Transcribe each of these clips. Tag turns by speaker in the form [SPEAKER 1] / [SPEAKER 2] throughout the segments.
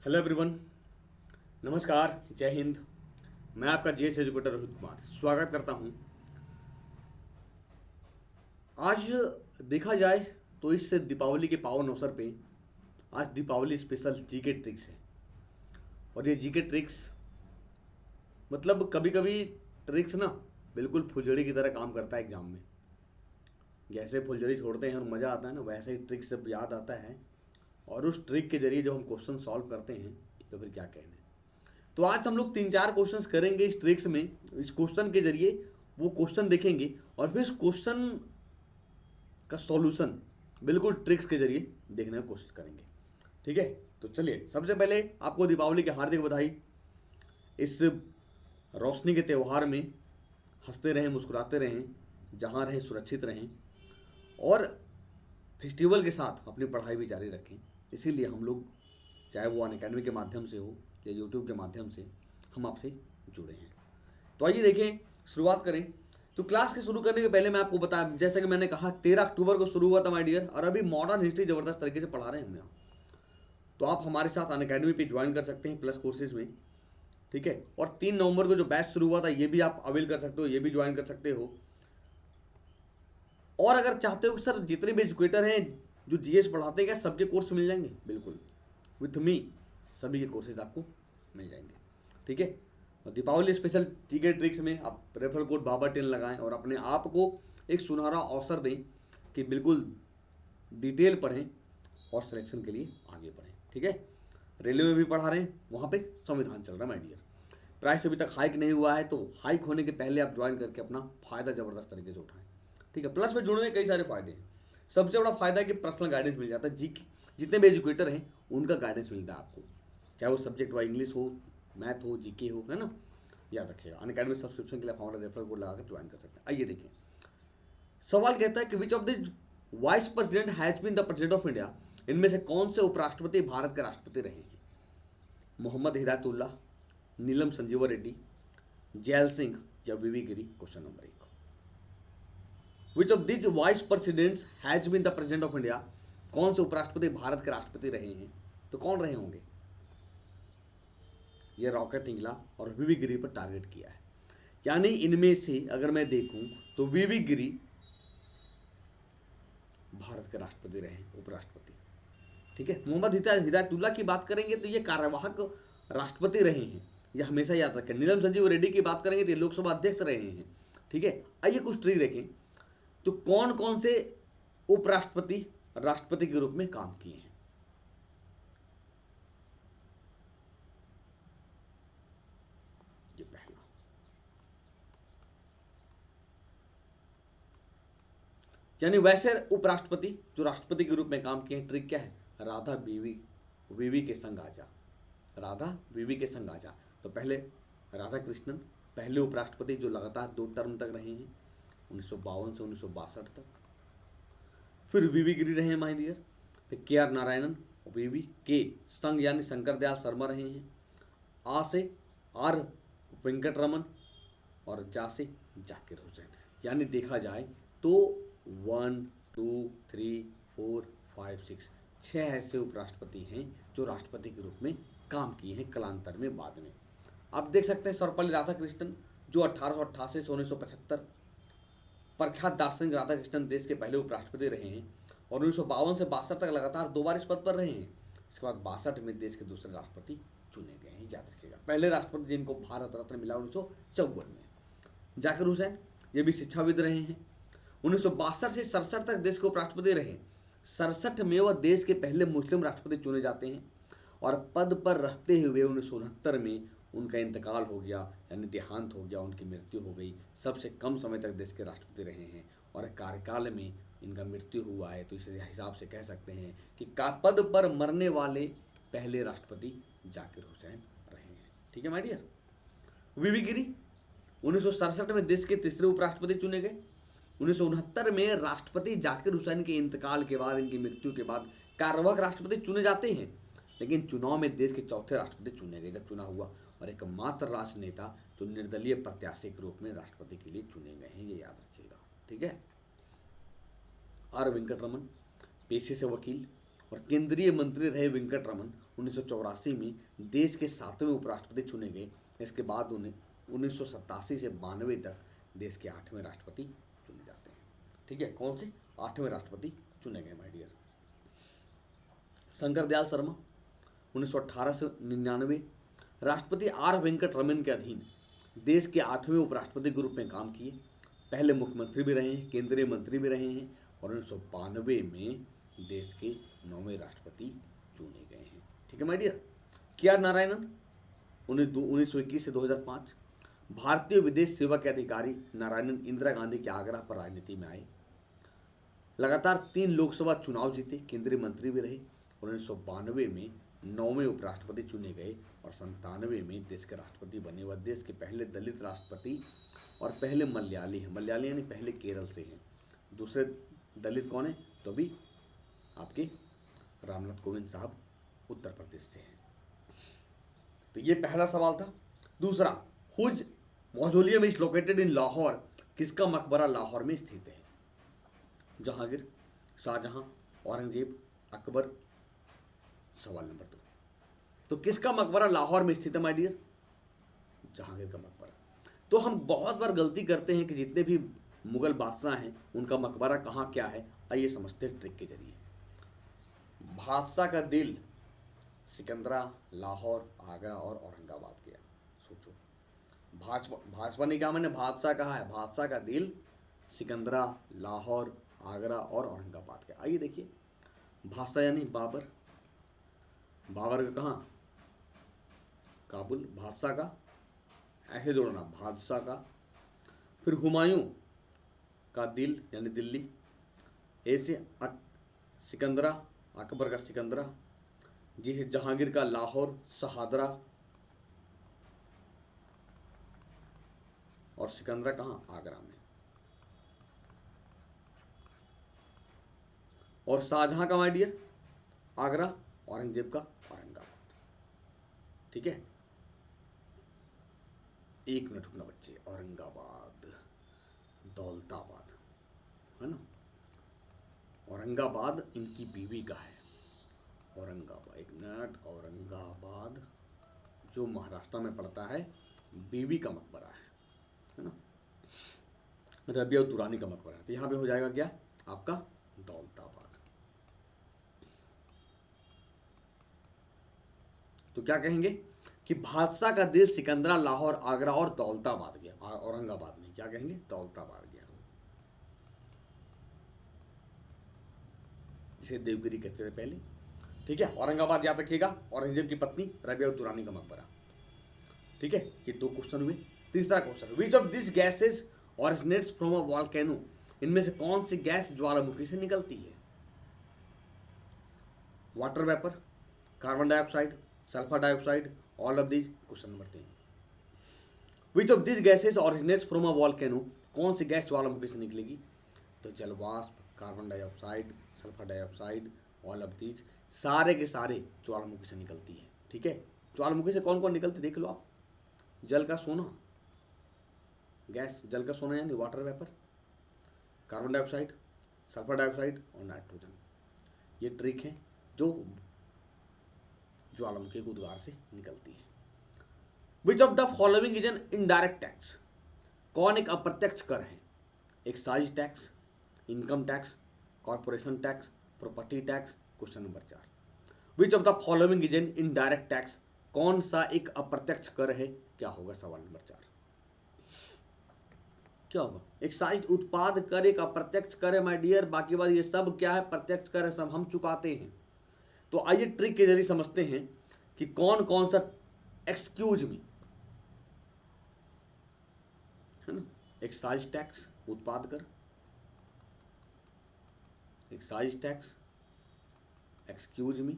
[SPEAKER 1] Hello everyone. नमस्कार, जय हिंद। मैं आपका जीएस एजुकेटर रोहित कुमार स्वागत करता हूं। आज देखा जाए तो इस दीपावली के पावन अवसर पे आज दीपावली स्पेशल जीके ट्रिक्स है। और ये जीके ट्रिक्स मतलब कभी कभी ट्रिक्स ना बिल्कुल फुलझड़ी की तरह काम करता है एग्जाम में। जैसे फुलझड़ी छोड़ते हैं और मज़ा आता है ना, वैसे ही ट्रिक्स जब याद आता है और उस ट्रिक के जरिए जब हम क्वेश्चन सॉल्व करते हैं तो फिर क्या कहने। तो आज हम लोग तीन चार क्वेश्चंस करेंगे इस ट्रिक्स में। इस क्वेश्चन के जरिए वो क्वेश्चन देखेंगे और फिर इस क्वेश्चन का सॉल्यूशन बिल्कुल ट्रिक्स के जरिए देखने की कोशिश करेंगे। ठीक है, तो चलिए सबसे पहले आपको दीपावली की हार्दिक बधाई। इस रोशनी के त्यौहार में हंसते रहें, मुस्कुराते रहें, जहाँ रहें सुरक्षित रहें और फेस्टिवल के साथ अपनी पढ़ाई भी जारी रखें। इसीलिए हम लोग चाहे वो अनअकैडमी के माध्यम से हो या यूट्यूब के माध्यम से हम आपसे जुड़े हैं। तो आइए देखें, शुरुआत करें। तो क्लास के शुरू करने के पहले मैं आपको बता, जैसे कि मैंने कहा 13 अक्टूबर को शुरू हुआ था माय डियर, और अभी मॉडर्न हिस्ट्री ज़बरदस्त तरीके से पढ़ा रहे हैं हम यहाँ। तो आप हमारे साथ अनअकैडमी पे ज्वाइन कर सकते हैं प्लस कोर्सेज में। ठीक है, और 3 नवंबर को जो बैच शुरू हुआ था ये भी आप अवेल कर सकते हो, ये भी ज्वाइन कर सकते हो। और अगर चाहते हो कि सर जितने भी एजुकेटर हैं जो जीएस पढ़ाते हैं क्या सबके कोर्स मिल जाएंगे, बिल्कुल विथ मी सभी के कोर्सेज आपको मिल जाएंगे। ठीक है, और दीपावली स्पेशल जीके ट्रिक्स में आप रेफरल कोड बाबा10 लगाएं और अपने आप को एक सुनहरा अवसर दें कि बिल्कुल डिटेल पढ़ें और सिलेक्शन के लिए आगे बढ़ें। ठीक है, रेलवे में भी पढ़ा रहे हैं, वहाँ पे संविधान चल रहा है माय डियर। प्राइस अभी तक हाइक नहीं हुआ है, तो हाइक होने के पहले आप ज्वाइन करके अपना फ़ायदा ज़बरदस्त तरीके से उठाएं। ठीक है, प्लस में जुड़ने के कई सारे फ़ायदे हैं। सबसे बड़ा फ़ायदा है कि पर्सनल गाइडेंस मिल जाता है। जी, जितने भी एजुकेटर हैं उनका गाइडेंस मिलता है आपको, चाहे वो सब्जेक्ट वाइज इंग्लिश हो, मैथ हो, जीके हो, है ना। याद रखिएगा, अनअकैडमी सब्सक्रिप्शन के लिए आप हमारा रेफरल कोड लगाकर ज्वाइन कर सकते हैं। आइए देखिए, सवाल कहता है कि which of this vice president has been the president of India. इनमें से कौन से उपराष्ट्रपति भारत के राष्ट्रपति रहे हैं? मोहम्मद हिदायतुल्ला, नीलम संजीवा रेड्डी, जैल सिंह या V V Giri. Question number 1, which of this vice presidents has been the president of India. कौन से उपराष्ट्रपति भारत के राष्ट्रपति रहे हैं? तो कौन रहे होंगे? ये रॉकेट निकला और वीवी गिरी पर टारगेट किया है। यानी इनमें से अगर मैं देखूं तो वीवी गिरी भारत के राष्ट्रपति रहे, उपराष्ट्रपति। ठीक है, मोहम्मद हिदायतुल्ला की बात करेंगे तो ये कार्यवाहक राष्ट्रपति रहे हैं, यह हमेशा याद रखें। नीलम संजीव रेड्डी की बात करेंगे तो ये लोकसभा अध्यक्ष रहे हैं। ठीक है, आइए कुछ ट्रिक देखें। तो कौन कौन से उपराष्ट्रपति राष्ट्रपति के रूप में काम किए हैं? ये पहला, यानी वैसे उपराष्ट्रपति जो राष्ट्रपति के रूप में काम किए हैं। ट्रिक क्या है? राधा वीवी वीवी के संग आजा, राधा वीवी के संग आजा। तो पहले राधा कृष्णन, पहले उपराष्ट्रपति जो लगातार 2 टर्म तक रहे हैं, 1952 से 1962 तक। फिर वीवी गिरी रहे हैं माय डियर। फिर के आर नारायणन, वीवी के संग यानी शंकर दयाल शर्मा रहे हैं। आ से आर वेंकट रमन और जा से जाकिर हुसैन। यानी देखा जाए तो 1 2 3 4 5 6 छः ऐसे उपराष्ट्रपति हैं जो राष्ट्रपति के रूप में काम किए हैं कालांतर में, बाद में। आप देख सकते हैं सर्वपल्ली राधाकृष्णन जो 1888 से 1975, प्रख्यात दार्शनिक राधाकृष्णन देश के पहले उपराष्ट्रपति रहे हैं और 1952 से 62 तक लगातार 2 बार इस पद पर रहे हैं। इसके बाद 62 में देश के दूसरे राष्ट्रपति चुने गए हैं, याद रखिएगा। पहले राष्ट्रपति जिनको भारत रत्न मिला 1954 में। जाकिर हुसैन ये भी शिक्षाविद रहे हैं, 1962 से 67 तक देश के उपराष्ट्रपति रहे। 67 में वह देश के पहले मुस्लिम राष्ट्रपति चुने जाते हैं और पद पर रहते हुए 1969 में उनका इंतकाल हो गया, यानी देहांत हो गया, उनकी मृत्यु हो गई। सबसे कम समय तक देश के राष्ट्रपति रहे हैं और कार्यकाल में इनका मृत्यु हुआ है। तो इस हिसाब से कह सकते हैं कि पद पर मरने वाले पहले राष्ट्रपति जाकिर हुसैन रहे हैं। ठीक है माय डियर। वीवी गिरी 1967 में देश के तीसरे उपराष्ट्रपति चुने गए। 1969 में राष्ट्रपति जाकिर हुसैन के इंतकाल के बाद, इनकी मृत्यु के बाद कार्यवाहक राष्ट्रपति चुने जाते हैं, लेकिन चुनाव में देश के चौथे राष्ट्रपति चुने गए जब चुनाव हुआ, और एकमात्र राजनेता जो निर्दलीय प्रत्याशी के रूप में राष्ट्रपति के लिए चुने गए हैं, ये याद रखिएगा। ठीक है, आर वेंकट रमन पेशे से वकील और केंद्रीय मंत्री रहे वेंकट रमन 1984 में देश के 7वें उपराष्ट्रपति चुने गए। इसके बाद उन्हें 1987 से 92 तक देश के 8वें राष्ट्रपति चुने जाते हैं। ठीक है, कौन से 8वें राष्ट्रपति चुने गए माय डियर। शंकर दयाल शर्मा 1918 से 99 राष्ट्रपति आर वेंकट रमन के अधीन देश के 8वें उपराष्ट्रपति के रूप में काम किए। पहले मुख्यमंत्री भी रहे हैं, केंद्रीय मंत्री भी रहे हैं और 1992 में देश के 9वें राष्ट्रपति चुने गए हैं। ठीक है माय डियर। के.आर. नारायणन 1921 से 2005 भारतीय विदेश सेवा के अधिकारी नारायणन इंदिरा गांधी के आग्रह पर राजनीति में आए। लगातार 3 लोकसभा चुनाव जीते, केंद्रीय मंत्री भी रहे और 1992 में 9वें उपराष्ट्रपति चुने गए और 97 में देश के राष्ट्रपति बने। वह देश के पहले दलित राष्ट्रपति और पहले मलयाली हैं। मलयाली यानी पहले केरल से हैं। दूसरे दलित कौन है? तो भी आपके रामनाथ कोविंद साहब उत्तर प्रदेश से हैं। तो ये पहला सवाल था। दूसरा, whose mausoleum is located in Lahore. किसका मकबरा लाहौर में स्थित है? जहांगीर, शाहजहां, औरंगजेब, अकबर। सवाल नंबर 2, तो किसका मकबरा लाहौर में स्थित है माय डियर? जहांगीर का मकबरा। तो हम बहुत बार गलती करते हैं कि जितने भी मुगल बादशाह हैं उनका मकबरा कहाँ क्या है। आइए समझते हैं ट्रिक के जरिए। बादशाह का दिल सिकंदरा, लाहौर, आगरा और औरंगाबाद गया। सोचो, भाजपा ने क्या मैंने बादशाह कहा है? बादशाह का दिल सिकंदरा, लाहौर, आगरा और औरंगाबाद गया। आइए देखिए, बादशाह यानी बाबर। बाबर का कहाँ? काबुल। बादशाह का ऐसे जोड़ना, बादशाह का। फिर हुमायूं का दिल यानी दिल्ली। ऐसे सिकंदरा, अकबर का सिकंदरा। जैसे जहांगीर का लाहौर, शहादरा। और सिकंदरा कहाँ? आगरा में। और शाहजहां का माय डियर आगरा, औरंगजेब का औरंगाबाद। ठीक है, 1 मिनट रुकना बच्चे। औरंगाबाद, दौलताबाद है ना। औरंगाबाद इनकी बीवी का है। औरंगाबाद, 1 मिनट। औरंगाबाद जो महाराष्ट्र में पड़ता है, बीवी का मकबरा है ना। रबिया तुरानी का मकबरा है। तो यहाँ पे हो जाएगा क्या आपका? दौलताबाद। तो क्या कहेंगे कि बादशाह का दिल सिकंदरा, लाहौर, आगरा और दौलताबाद गया। औरंगाबाद नहीं, क्या कहेंगे? दौलताबाद गया। जिसे देवगिरी कहते थे पहले। ठीक है, औरंगाबाद याद रखिएगा। औरंगजेब की पत्नी रबिया तुरानी का मकबरा। ठीक है, ये 2 क्वेश्चन हुए। तीसरा question, which of this gases originates from a volcano. इनमें से कौन सी गैस ज्वालामुखी से निकलती है? Water vapour, carbon dioxide, sulphur dioxide, all of these. Question number 3, which of this gases originates from a volcano. कौन सी गैस ज्वालामुखी से निकलेगी? तो जलवाष्प, carbon dioxide, sulphur dioxide, all of these. सारे के सारे ज्वालामुखी से निकलती है। ठीक है, ज्वालामुखी से कौन कौन निकलती देख लो आप। जल का सोना, गैस जल का सोना यानी water vapour, carbon dioxide, sulphur dioxide और नाइट्रोजन। ये ट्रिक है जो ज्वालामुखी के उद्गार से निकलती है। Which of the following is an indirect tax. कौन एक अप्रत्यक्ष कर है? Excise tax, income tax, corporation tax, property tax. Question number 4, which of the following is an indirect tax. कौन सा एक अप्रत्यक्ष कर है? क्या होगा? सवाल नंबर 4 क्या होगा? एक्साइज उत्पाद कर एक अप्रत्यक्ष कर है माय डियर। बाकी बात ये सब क्या है? प्रत्यक्ष कर है, सब हम चुकाते हैं। तो आइए ट्रिक के जरिए समझते हैं कि कौन कौन सा एक्सक्यूज मी है ना। एक्साइज टैक्स उत्पाद कर, एक्साइज टैक्स, एक्सक्यूज मी।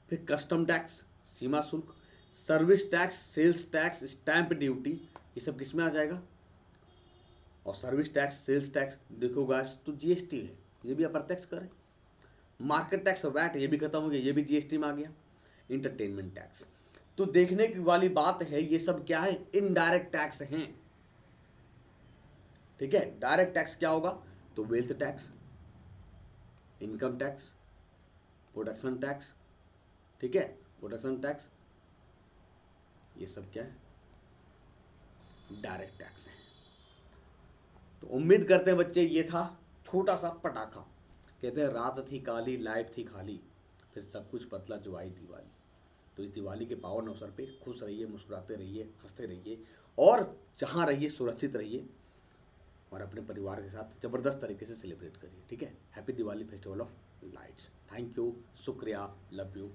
[SPEAKER 1] फिर कस्टम टैक्स सीमा शुल्क, service tax, sales tax, stamp duty. ये सब किस में आ जाएगा? और सर्विस टैक्स, सेल्स टैक्स देखो गाइस तो जीएसटी है, ये भी अप्रत्यक्ष कर है। मार्केट टैक्स वैट ये भी खत्म हो गया, ये भी जीएसटी में आ गया। Entertainment tax. तो देखने की वाली बात है, ये सब क्या है? इनडायरेक्ट टैक्स हैं। ठीक है, डायरेक्ट टैक्स क्या होगा? तो wealth tax, income tax, production tax, ठीक है, प्रोडक्शन टैक्स, ये सब क्या है, डायरेक्ट टैक्स है। तो उम्मीद करते हैं बच्चे ये था छोटा सा पटाखा। कहते हैं रात थी काली लाइफ थी खाली, फिर सब कुछ बदला जो आई दिवाली। तो इस दिवाली के पावन अवसर पे खुश रहिए, मुस्कुराते रहिए, हंसते रहिए, और जहाँ रहिए सुरक्षित रहिए, और अपने परिवार के साथ ज़बरदस्त तरीके से सेलिब्रेट करिए। ठीक है, happy Diwali, festival of lights. Thank you, शुक्रिया, लव यू।